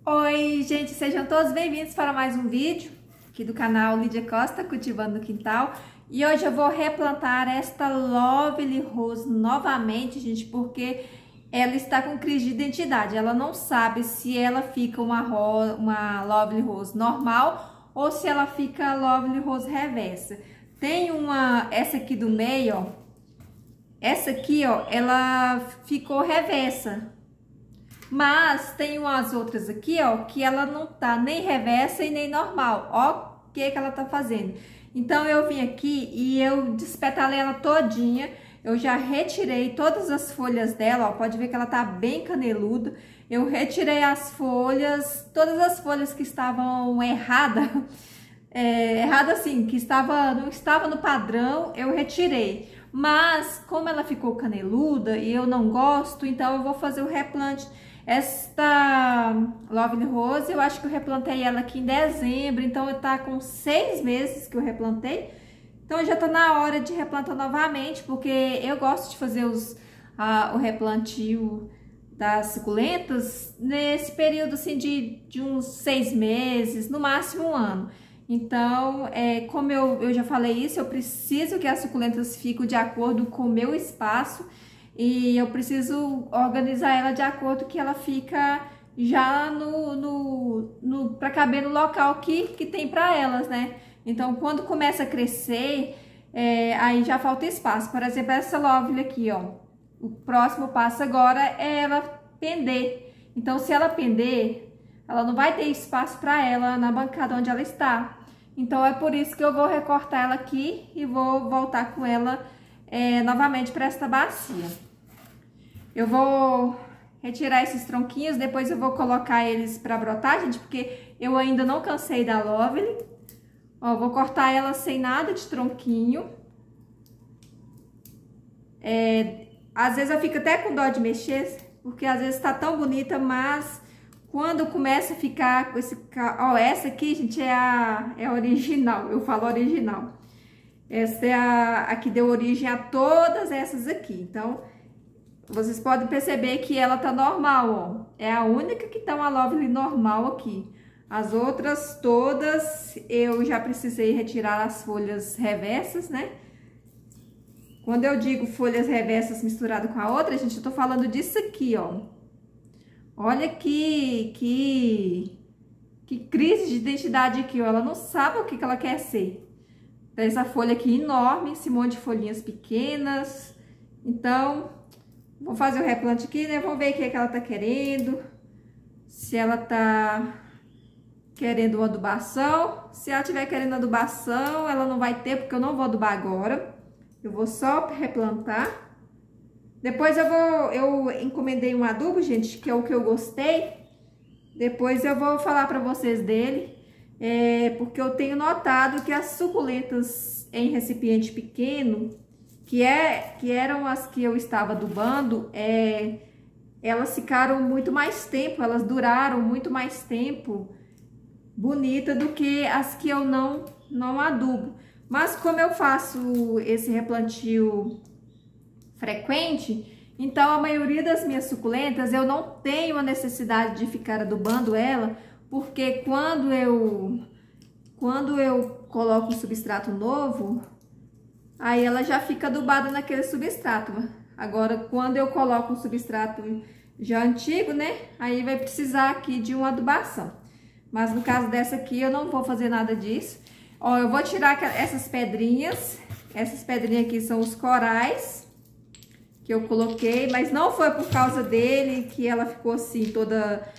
Oi, gente, sejam todos bem-vindos para mais um vídeo aqui do canal Lídia Costa, Cultivando no Quintal. E hoje eu vou replantar esta Lovely Rose novamente, gente, porque ela está com crise de identidade. Ela não sabe se ela fica uma Lovely Rose normal ou se ela fica Lovely Rose reversa. Tem essa aqui do meio, ó. Essa aqui, ó, ela ficou reversa. Mas tem umas outras aqui, ó, que ela não tá nem reversa e nem normal. Ó o que ela tá fazendo. Então, eu vim aqui e eu despetalei ela todinha. Eu já retirei todas as folhas dela, ó. Pode ver que ela tá bem caneluda. Eu retirei as folhas, todas as folhas que estavam erradas. Errada assim, que não estava no padrão, eu retirei. Mas, como ela ficou caneluda e eu não gosto, então eu vou fazer o replante. Esta Lovely Rose, eu acho que eu replantei ela aqui em dezembro, então tá com 6 meses que eu replantei. Então já tá na hora de replantar novamente, porque eu gosto de fazer o replantio das suculentas nesse período assim de uns 6 meses, no máximo um ano. Então, como eu já falei isso, eu preciso que as suculentas fiquem de acordo com o meu espaço. E eu preciso organizar ela de acordo que ela fica já para caber no local que tem para elas, né? Então, quando começa a crescer, aí já falta espaço. Por exemplo, essa Lovely aqui, ó. O próximo passo agora é ela pender. Então, se ela pender, ela não vai ter espaço para ela na bancada onde ela está. Então, é por isso que eu vou recortar ela aqui e vou voltar com ela novamente para esta bacia. Eu vou retirar esses tronquinhos, depois eu vou colocar eles para brotar, gente, porque eu ainda não cansei da Lovely. Ó, vou cortar ela sem nada de tronquinho. Às vezes eu fico até com dó de mexer, porque às vezes tá tão bonita, mas quando começa a ficar com esse... Ó, essa aqui, gente, é a original, eu falo original. Essa é a que deu origem a todas essas aqui. Então, vocês podem perceber que ela tá normal, ó. É a única que tá uma Lovely normal aqui. As outras todas eu já precisei retirar as folhas reversas, né? Quando eu digo folhas reversas misturado com a outra, gente, eu tô falando disso aqui, ó. Olha que crise de identidade aqui, ó. Ela não sabe o que ela quer ser. Essa folha aqui enorme, esse monte de folhinhas pequenas. Então, vou fazer o replante aqui, né? Vamos ver o que ela tá querendo. Se ela tá querendo uma adubação. Se ela tiver querendo adubação, ela não vai ter, porque eu não vou adubar agora. Eu vou só replantar. Depois eu encomendei um adubo, gente, que é o que eu gostei. Depois eu vou falar pra vocês dele. Porque eu tenho notado que as suculentas em recipiente pequeno, que eram as que eu estava adubando, elas ficaram muito mais tempo, elas duraram muito mais tempo bonita do que as que eu não adubo. Mas como eu faço esse replantio frequente, então a maioria das minhas suculentas eu não tenho a necessidade de ficar adubando ela, porque quando eu coloco um substrato novo, aí ela já fica adubada naquele substrato. Agora, quando eu coloco um substrato já antigo, né, aí vai precisar aqui de uma adubação. Mas no caso dessa aqui, eu não vou fazer nada disso. Ó, eu vou tirar essas pedrinhas. Essas pedrinhas aqui são os corais que eu coloquei, mas não foi por causa dele que ela ficou assim, toda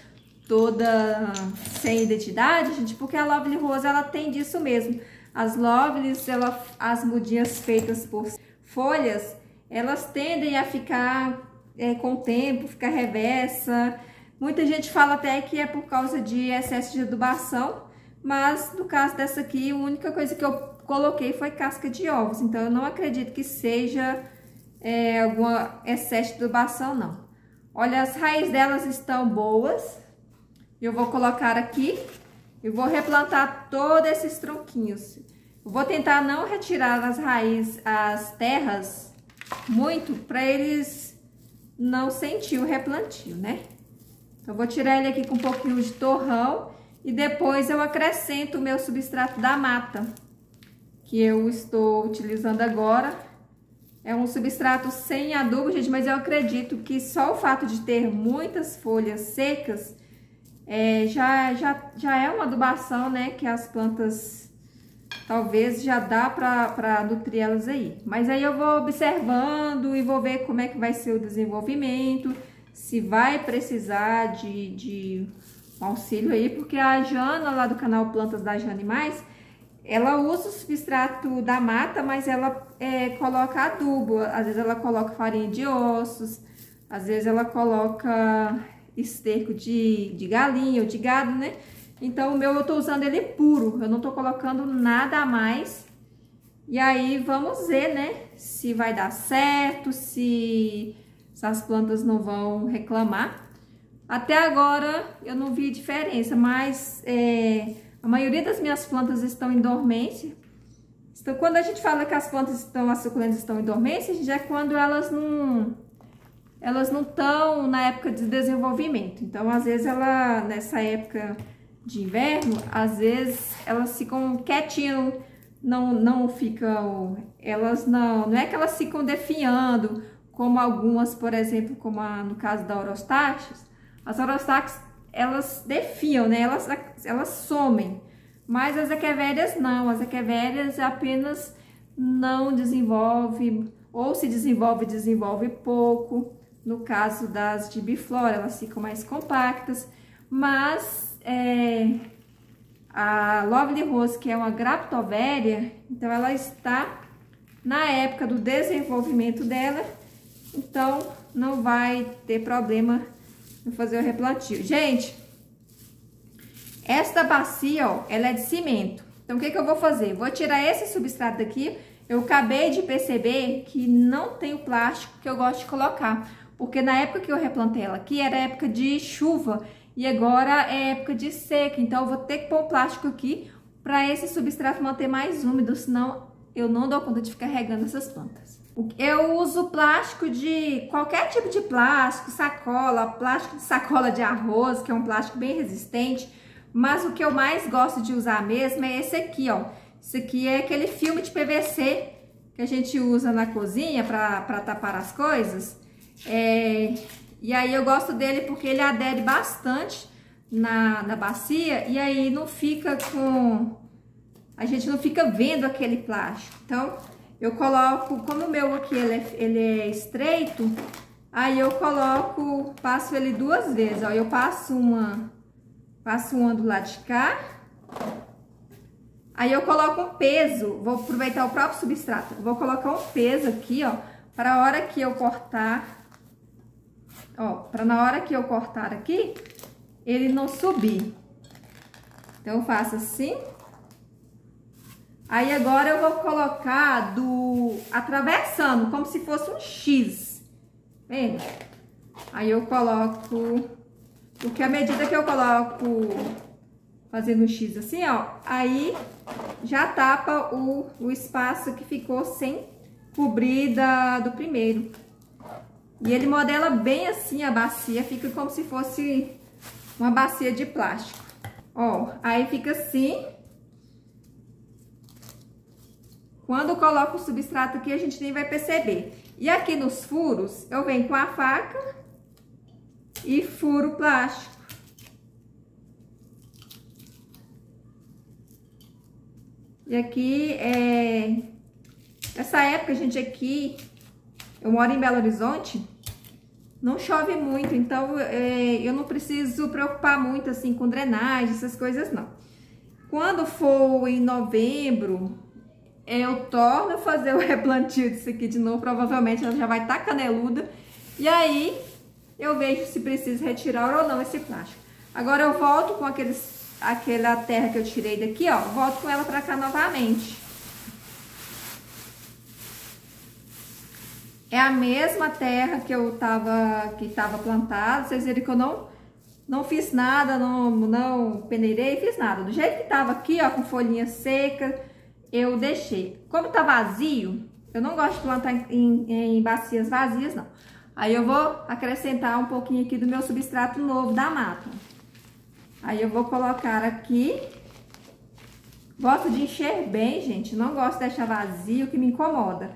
sem identidade, gente, porque a Lovely Rose, ela tem disso mesmo. As Lovelies, as mudinhas feitas por folhas, elas tendem a ficar com o tempo, ficar reversa. Muita gente fala até que é por causa de excesso de adubação, mas no caso dessa aqui, a única coisa que eu coloquei foi casca de ovos, então eu não acredito que seja algum excesso de adubação, não. Olha, as raízes delas estão boas. Eu vou colocar aqui e vou replantar todos esses tronquinhos. Eu vou tentar não retirar as raízes, as terras, muito, para eles não sentir o replantio, né? Eu vou tirar ele aqui com um pouquinho de torrão e depois eu acrescento o meu substrato da mata, que eu estou utilizando agora. É um substrato sem adubo, gente, mas eu acredito que só o fato de ter muitas folhas secas já é uma adubação, né? Que as plantas talvez já dá para nutrir elas aí. Mas aí eu vou observando e vou ver como é que vai ser o desenvolvimento, se vai precisar de um auxílio aí, porque a Jana lá do canal Plantas da Jana e Mais, ela usa o substrato da mata, mas ela coloca adubo. Às vezes ela coloca farinha de ossos, às vezes ela coloca esterco de galinha ou de gado, né? Então o meu eu tô usando ele puro, eu não tô colocando nada a mais. E aí vamos ver, né? Se vai dar certo, se as plantas não vão reclamar. Até agora eu não vi diferença, mas a maioria das minhas plantas estão em dormência. Então, quando a gente fala que as suculentas estão em dormência, já é quando elas não estão na época de desenvolvimento. Então, às vezes, nessa época de inverno, às vezes elas ficam quietinhas, não ficam, não é que elas ficam definhando, como algumas, por exemplo, como no caso da Orostáceas. As Orostáceas, elas defiam, né? Elas somem. Mas as equevérias não. As equevérias apenas não desenvolve, ou se desenvolve, desenvolve pouco. No caso das de biflora, elas ficam mais compactas. Mas a Lovely Rose, que é uma graptovéria, então ela está na época do desenvolvimento dela. Então não vai ter problema em fazer o replantio. Gente, esta bacia, ó, ela é de cimento. Então, o que eu vou fazer? Vou tirar esse substrato daqui. Eu acabei de perceber que não tem o plástico que eu gosto de colocar. Porque na época que eu replantei ela aqui, era época de chuva. E agora é época de seca. Então, eu vou ter que pôr o plástico aqui para esse substrato manter mais úmido. Senão, eu não dou conta de ficar regando essas plantas. Eu uso plástico de qualquer tipo de plástico, sacola, plástico de sacola de arroz, que é um plástico bem resistente. Mas o que eu mais gosto de usar mesmo é esse aqui, ó. Esse aqui é aquele filme de PVC que a gente usa na cozinha para tapar as coisas. E aí eu gosto dele porque ele adere bastante na bacia e aí não fica a gente não fica vendo aquele plástico. Então, eu coloco, como o meu aqui ele é estreito, aí eu passo ele 2 vezes, ó. Eu passo uma do lado de cá. Aí eu coloco um peso, vou aproveitar o próprio substrato. Vou colocar um peso aqui, ó, para a hora que eu cortar, ó, para na hora que eu cortar aqui, ele não subir. Então eu faço assim. Aí agora eu vou colocar atravessando, como se fosse um X. Vendo? Aí eu coloco, porque à medida que eu coloco fazendo um X assim, ó, aí já tapa o espaço que ficou sem cobrir do primeiro. E ele modela bem assim a bacia, fica como se fosse uma bacia de plástico. Ó, aí fica assim. Quando eu coloco o substrato aqui, a gente nem vai perceber. E aqui nos furos, eu venho com a faca e furo o plástico. E aqui, nessa época, gente, aqui, eu moro em Belo Horizonte, não chove muito, então eu não preciso preocupar muito, assim, com drenagem, essas coisas, não. Quando for em novembro, eu torno a fazer o replantio disso aqui de novo, provavelmente ela já vai estar caneluda, e aí eu vejo se precisa retirar ou não esse plástico. Agora eu volto com aquela terra que eu tirei daqui, ó, volto com ela pra cá novamente. É a mesma terra que tava plantada. Vocês viram que eu não fiz nada, não peneirei, fiz nada. Do jeito que tava aqui, ó, com folhinha seca, eu deixei. Como tá vazio, eu não gosto de plantar em bacias vazias, não. Aí eu vou acrescentar um pouquinho aqui do meu substrato novo da mata. Aí eu vou colocar aqui. Gosto de encher bem, gente. Não gosto de deixar vazio, que me incomoda.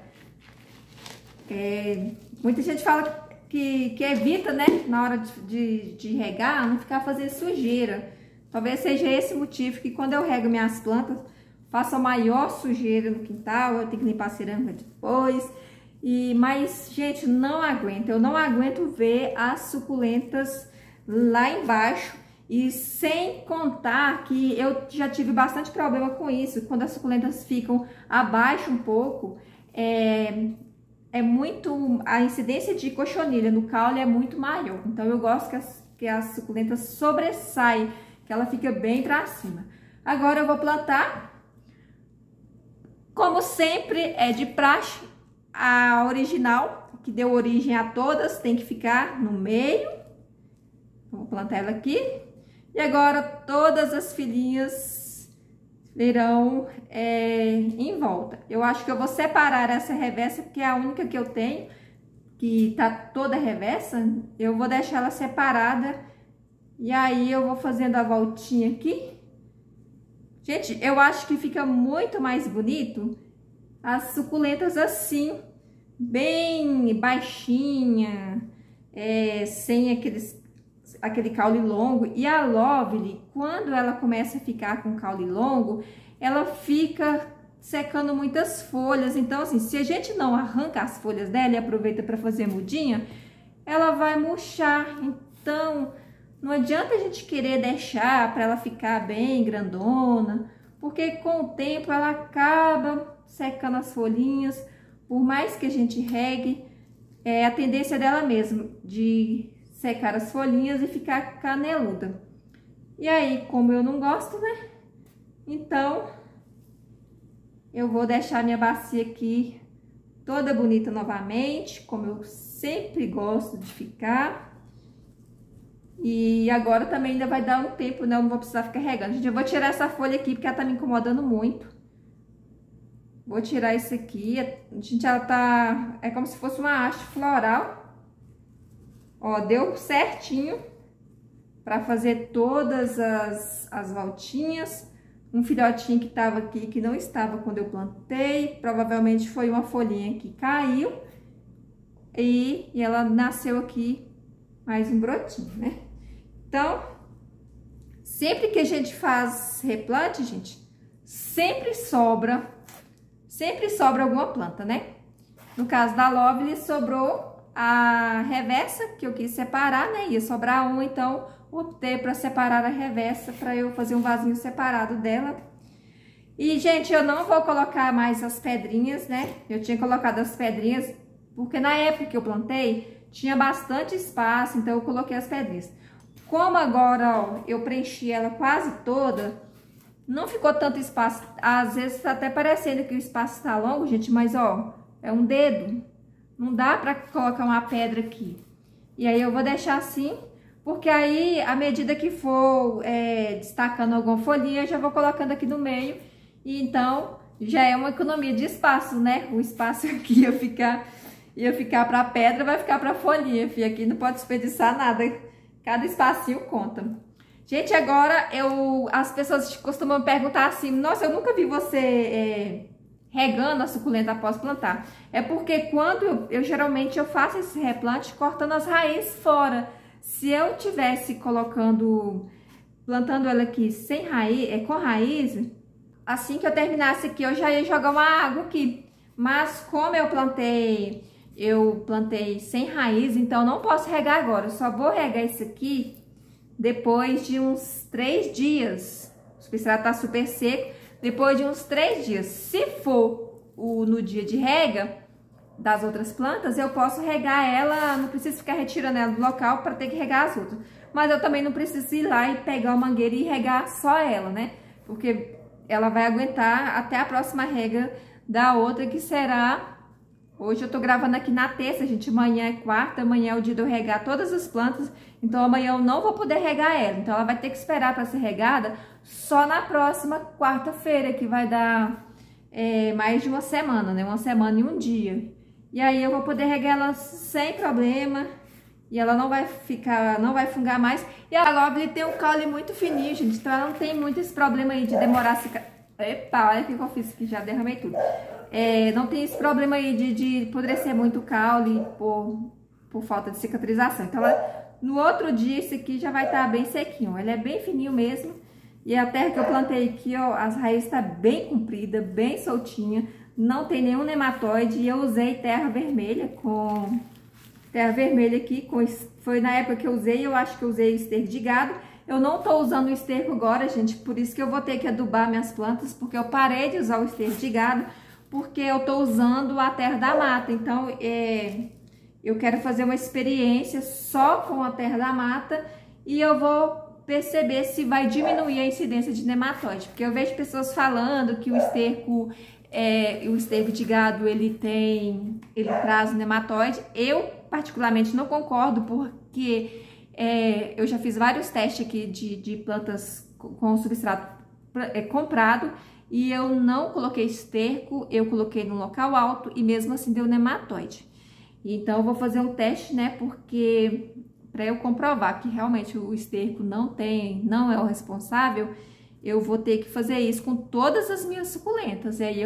Muita gente fala que evita, né, na hora de regar, não ficar fazendo sujeira. Talvez seja esse o motivo que quando eu rego minhas plantas, faça maior sujeira no quintal, eu tenho que limpar a cerâmica depois. Mas, gente, não aguento. Eu não aguento ver as suculentas lá embaixo. E sem contar que eu já tive bastante problema com isso. Quando as suculentas ficam abaixo um pouco, a incidência de cochonilha no caule é muito maior. Então eu gosto que as suculentas sobressaem, que ela fica bem para cima. Agora eu vou plantar. Como sempre, é de praxe, a original, que deu origem a todas, tem que ficar no meio. Vou plantar ela aqui. E agora todas as filhinhas irão em volta. Eu acho que eu vou separar essa reversa, porque é a única que eu tenho, que tá toda reversa. Eu vou deixar ela separada. E aí eu vou fazendo a voltinha aqui. Gente, eu acho que fica muito mais bonito as suculentas assim, bem baixinha, sem aquele caule longo. E a Lovely, quando ela começa a ficar com caule longo, ela fica secando muitas folhas. Então, assim, se a gente não arranca as folhas dela e aproveita para fazer mudinha, ela vai murchar. Então, não adianta a gente querer deixar para ela ficar bem grandona, porque com o tempo ela acaba secando as folhinhas. Por mais que a gente regue, a tendência dela mesmo de secar as folhinhas e ficar caneluda. E aí, como eu não gosto, né? Então, eu vou deixar minha bacia aqui toda bonita novamente, como eu sempre gosto de ficar. E agora também ainda vai dar um tempo, né? Eu não vou precisar ficar regando. Gente, eu vou tirar essa folha aqui, porque ela tá me incomodando muito. Vou tirar isso aqui. Gente, ela tá... é como se fosse uma haste floral. Ó, deu certinho para fazer todas as voltinhas. Um filhotinho que tava aqui, que não estava quando eu plantei. Provavelmente foi uma folhinha que caiu. E ela nasceu aqui mais um brotinho, né? Então, sempre que a gente faz replante, gente, sempre sobra alguma planta, né? No caso da Lovely, sobrou a reversa, que eu quis separar, né? Ia sobrar uma, então optei para separar a reversa, para eu fazer um vasinho separado dela. E, gente, eu não vou colocar mais as pedrinhas, né? Eu tinha colocado as pedrinhas, porque na época que eu plantei, tinha bastante espaço, então eu coloquei as pedrinhas. Como agora, ó, eu preenchi ela quase toda, não ficou tanto espaço. Às vezes tá até parecendo que o espaço tá longo, gente, mas ó, é um dedo. Não dá pra colocar uma pedra aqui. E aí eu vou deixar assim, porque aí, à medida que for destacando alguma folhinha, eu já vou colocando aqui no meio. E então, já é uma economia de espaço, né? O espaço aqui ia ficar para pedra, vai ficar para folhinha, filha. Aqui não pode desperdiçar nada. Cada espacinho conta. Gente, agora as pessoas costumam me perguntar assim: nossa, eu nunca vi você regando a suculenta após plantar. É porque quando geralmente eu faço esse replante cortando as raízes fora. Se eu tivesse plantando ela aqui sem raiz, com raiz, assim que eu terminasse aqui, eu já ia jogar uma água aqui. Mas como eu plantei sem raiz, então não posso regar agora. Eu só vou regar isso aqui depois de uns 3 dias. O substrato tá super seco. Depois de uns 3 dias. Se for no dia de rega das outras plantas, eu posso regar ela, não preciso ficar retirando ela do local para ter que regar as outras. Mas eu também não preciso ir lá e pegar uma mangueira e regar só ela, né? Porque ela vai aguentar até a próxima rega da outra, que será... Hoje eu tô gravando aqui na terça, gente. Amanhã é quarta, amanhã é o dia de eu regar todas as plantas. Então amanhã eu não vou poder regar ela. Então ela vai ter que esperar para ser regada só na próxima quarta-feira, que vai dar mais de uma semana, né? Uma semana e um dia. E aí eu vou poder regar ela sem problema. E ela não vai fungar mais. E a Lovely tem um caule muito fininho, gente. Então ela não tem muito esse problema aí de demorar a ficar... Epa, olha o que eu fiz aqui, já derramei tudo. Não tem esse problema aí de apodrecer muito o caule por falta de cicatrização. Então no outro dia esse aqui já vai estar bem sequinho. Ele é bem fininho mesmo. E a terra que eu plantei aqui, ó, as raízes estão bem compridas, bem soltinha. Não tem nenhum nematóide. E eu usei terra vermelha aqui, foi na época que eu usei, eu acho que eu usei esterco de gado. Eu não tô usando o esterco agora, gente, por isso que eu vou ter que adubar minhas plantas, porque eu parei de usar o esterco de gado, porque eu tô usando a terra da mata. Então, eu quero fazer uma experiência só com a terra da mata e eu vou perceber se vai diminuir a incidência de nematóide, porque eu vejo pessoas falando que o esterco de gado ele traz nematóide. Eu particularmente não concordo, porque eu já fiz vários testes aqui de plantas com substrato comprado e eu não coloquei esterco, eu coloquei no local alto e mesmo assim deu nematóide. Então eu vou fazer um teste, né, porque para eu comprovar que realmente o esterco não é o responsável, eu vou ter que fazer isso com todas as minhas suculentas. E aí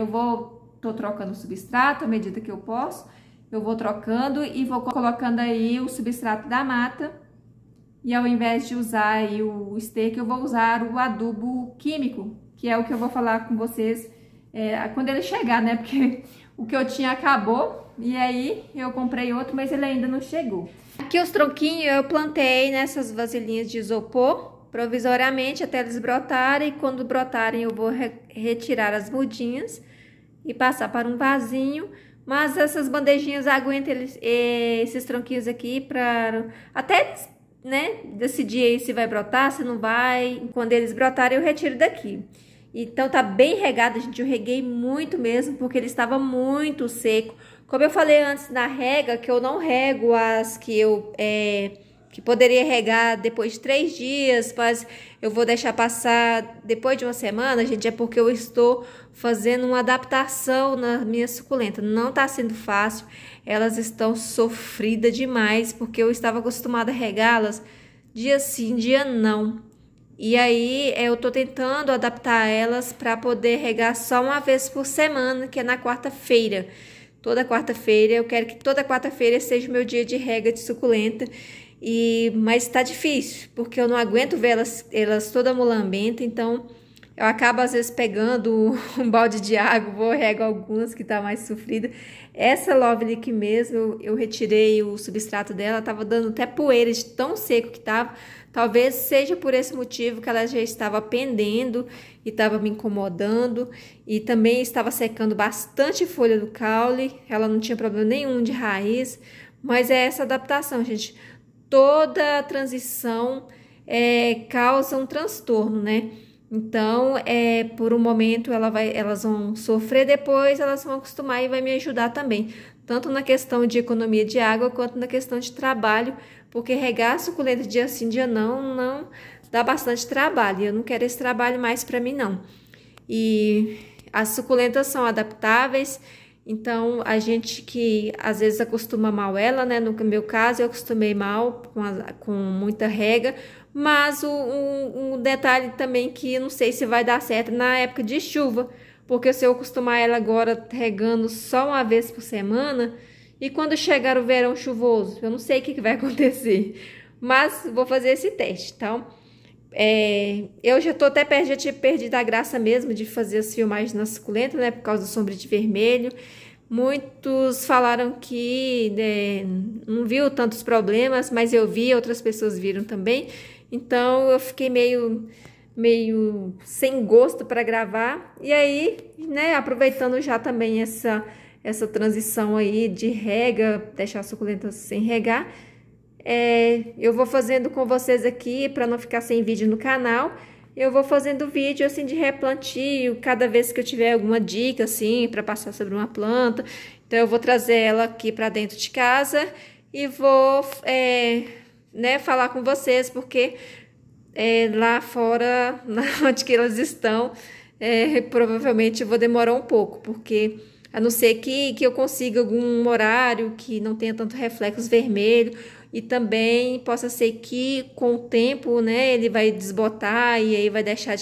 tô trocando o substrato à medida que eu posso. Eu vou trocando e vou colocando aí o substrato da mata. E ao invés de usar aí o esterco, eu vou usar o adubo químico, que é o que eu vou falar com vocês quando ele chegar, né? Porque o que eu tinha acabou e aí eu comprei outro, mas ele ainda não chegou. Aqui os tronquinhos eu plantei nessas vasilhinhas de isopor, provisoriamente até eles brotarem. E quando brotarem eu vou retirar as mudinhas e passar para um vasinho. Mas essas bandejinhas aguentam esses tronquinhos aqui para até eles, né, decidir aí se vai brotar, se não vai. Quando eles brotarem eu retiro daqui. Então tá bem regado, gente. Eu reguei muito mesmo, porque ele estava muito seco. Como eu falei antes na rega, que eu não rego as que que poderia regar depois de 3 dias, mas eu vou deixar passar depois de uma semana, gente, é porque eu estou fazendo uma adaptação na minha suculenta. Não está sendo fácil, elas estão sofridas demais, porque eu estava acostumada a regá-las dia sim, dia não. E aí eu tô tentando adaptar elas para poder regar só uma vez por semana, que é na quarta-feira. Toda quarta-feira, eu quero que toda quarta-feira seja o meu dia de rega de suculenta. Mas tá difícil, porque eu não aguento ver elas toda mulambenta, então eu acabo às vezes pegando um balde de água, vou regar algumas que tá mais sofrida. Essa Lovely aqui mesmo, eu retirei o substrato dela, tava dando até poeira de tão seco que tava. Talvez seja por esse motivo que ela já estava pendendo e estava me incomodando. E também estava secando bastante folha do caule, ela não tinha problema nenhum de raiz, mas é essa adaptação, gente. Toda transição causa um transtorno, né? Então, por um momento elas vão sofrer, depois elas vão acostumar e vai me ajudar também. Tanto na questão de economia de água, quanto na questão de trabalho, porque regar suculenta dia sim, dia não dá bastante trabalho. E eu não quero esse trabalho mais para mim, não. E as suculentas são adaptáveis. Então, a gente que às vezes acostuma mal ela, né? No meu caso, eu acostumei mal com muita rega. Mas um detalhe também que eu não sei se vai dar certo na época de chuva. Porque se eu acostumar ela agora regando só uma vez por semana, e quando chegar o verão chuvoso, eu não sei o que vai acontecer. Mas vou fazer esse teste, então... eu já tô até tinha perdido a graça mesmo de fazer as filmagens na suculenta, né, por causa do sombrio vermelho. Muitos falaram que não viu tantos problemas, mas eu vi, outras pessoas viram também. Então eu fiquei meio sem gosto para gravar. E aí, né, aproveitando já também essa transição aí de rega, deixar a suculenta sem regar, eu vou fazendo com vocês aqui, para não ficar sem vídeo no canal. Eu vou fazendo vídeo assim de replantio, cada vez que eu tiver alguma dica assim para passar sobre uma planta. Então eu vou trazer ela aqui para dentro de casa e vou né, falar com vocês, porque lá fora, onde que elas estão, provavelmente eu vou demorar um pouco, porque A não ser que eu consiga algum horário que não tenha tanto reflexo vermelho. E também possa ser que com o tempo, né, ele vai desbotar e aí vai deixar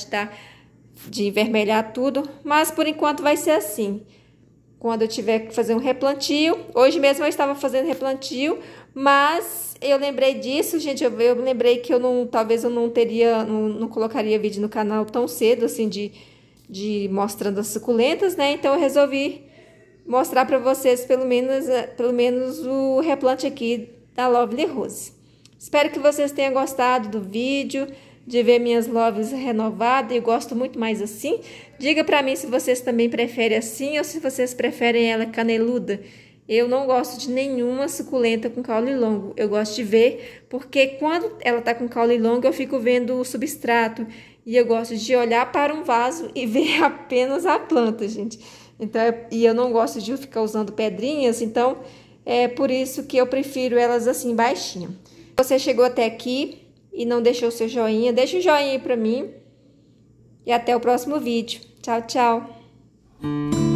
de envermelhar tudo. Mas por enquanto vai ser assim. Quando eu tiver que fazer um replantio, hoje mesmo eu estava fazendo replantio, mas eu lembrei disso, gente, eu lembrei que talvez eu não colocaria vídeo no canal tão cedo, assim, de mostrando as suculentas, né? Então eu resolvi mostrar para vocês pelo menos o replante aqui da Lovely Rose. Espero que vocês tenham gostado do vídeo, de ver minhas loves renovadas. Eu gosto muito mais assim. Diga pra mim se vocês também preferem assim ou se vocês preferem ela caneluda. Eu não gosto de nenhuma suculenta com caule longo. Eu gosto de ver, porque quando ela tá com caule longo, eu fico vendo o substrato. E eu gosto de olhar para um vaso e ver apenas a planta, gente. Então, e eu não gosto de ficar usando pedrinhas, então é por isso que eu prefiro elas assim, baixinho. Você chegou até aqui e não deixou o seu joinha, deixa o joinha aí pra mim. E até o próximo vídeo. Tchau, tchau!